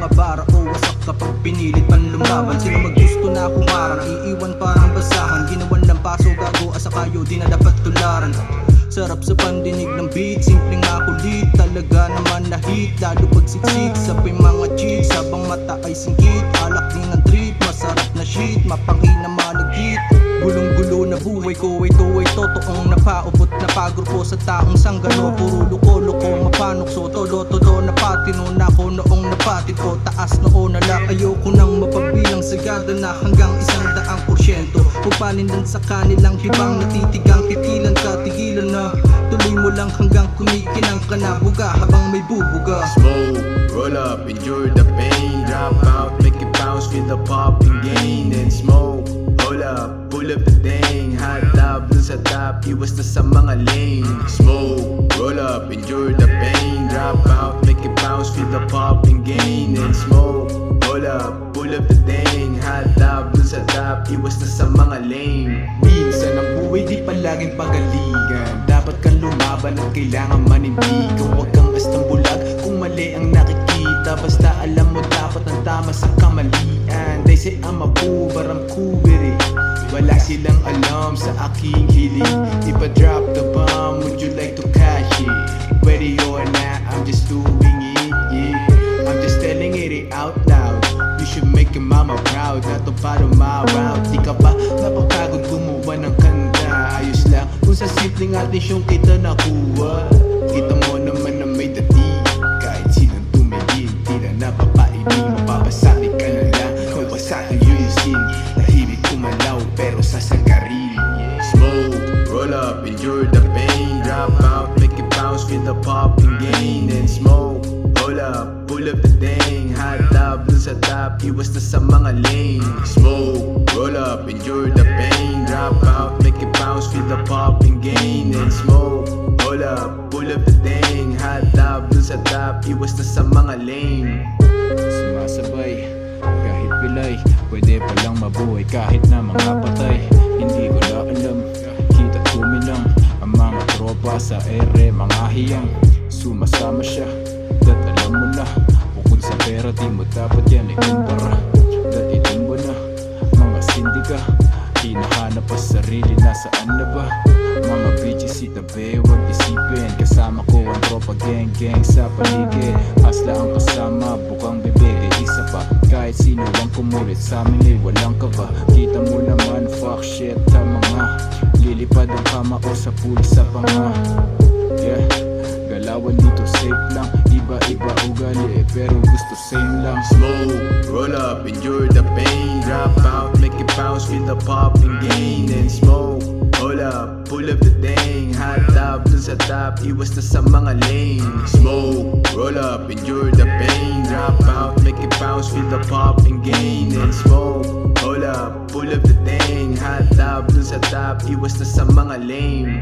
makabara o wasak kapag pinilit pan lumaban. Sino maggusto na kumarang, iiwan parang basahan. Ginawan ng paso, gago asa kayo, di na dapat tularan. Sarap sa pandinig ng beat, simpleng makulit. Talaga naman na hit, lalo pag siksik. Sabay mga chicks, habang mata ay singkit. Alak din ang trip, masarap na shit. Mapangina malagkit, gulong-gulo na buhay ko. Ito ay totoong napaubot na pagrupo sa taong sanggano. Puro loko-loko, mapanukso, todo-todo na patino na ako noong napatid ko. Taas noon nala, ayoko nang mapagbilang sagada na hanggang 100%. Pupalindan sa kanilang hibang natitigang titilan ka, tigilan na. Tuloy mo lang hanggang kumikinang ka na. Buga habang may bubuga. Smoke, roll up, endure the pain. Drop out, make it bounce, feel the popping gain. Then smoke, hold up, pull up the thing. Hot top, dun sa top, iwas na sa mga lane. Smoke, roll up, endure the pain. Drop out, make it bounce, feel the popping gain. Then smoke, hold up, pull up the thing. Hot top, dun sa top, iwas na sa mga lane. Minsan ang buhay di palaging pagaligan. Dapat kang lumaban at kailangan manindigan. Huwag kang bastang bulag kung mali ang nakikita. Basta alam mo dapat ang tama sa kamalian. They say I'm a fool but I'm cool with it. Wala silang alam sa aking hiling. If I drop the bomb, would you like to cash it? Whether or not, I'm just doing it, yeah. I'm just telling it out loud. You should make your mama proud. Not to follow my route. Di ka ba napapagod gumawa ng kanta? Ayos lang kung sa simpleng atensyong kita nakuha. Kita mo naman na may dating. Kahit sinong tumingin, di na napapailing. Mapapasali ka na lang kung pasakin yung sin. Tahimik kumalaw pero sasagarin, yeah. Smoke, roll up, endure the pain. Drop out, make it bounce, feel the popping gain. Then smoke, hold up, pull up the thing. Hot top, dun sa top, iwas na sa mga lane. Smoke, roll up, endure the pain. Drop out, make it bounce, feel the popping gain. Then smoke, hold up, pull up the thing. Hot top, dun sa top, iwas na sa mga lane. Sumasabay, kahit pilay. Pwede palang mabuhay kahit na mga patay. Hindi ko na alam, kita tumilang. Ang mga tropa sa ere, mga hiyang. Sumasama siya, dat alam mo na. Bukod sa pera, di mo dapat yan ikumpara. Dat itumbo na, mga sindika. Hinahanap pa sarili, nasaan na ba? Mga bitches itabi, huwag isipin. Kasama ko ang tropa, gang-gang sa paligid. Hasla ang kasama, bukang bibig, isa pa. Kahit sino ang kumulit sa amin ay walang kaba. Kita mo naman, fuck shit, tama nga. Lilipad ang kama ko sa pool sa panga. Yeah, galawan dito safe lang. Iba-iba ugali, pero gusto same lang. Smoke, roll up, endure the pain. Drop out, make it bounce, feel the popping gain. Then smoke, hold up, pull up the thing. Hot top, dun sa top, iwas na sa mga lane. Smoke, roll up, endure the pain. Drop out, make it bounce, feel the popping gain. Then smoke, hold up, pull up the thing. Hot top, dun sa top, iwas na sa mga lane.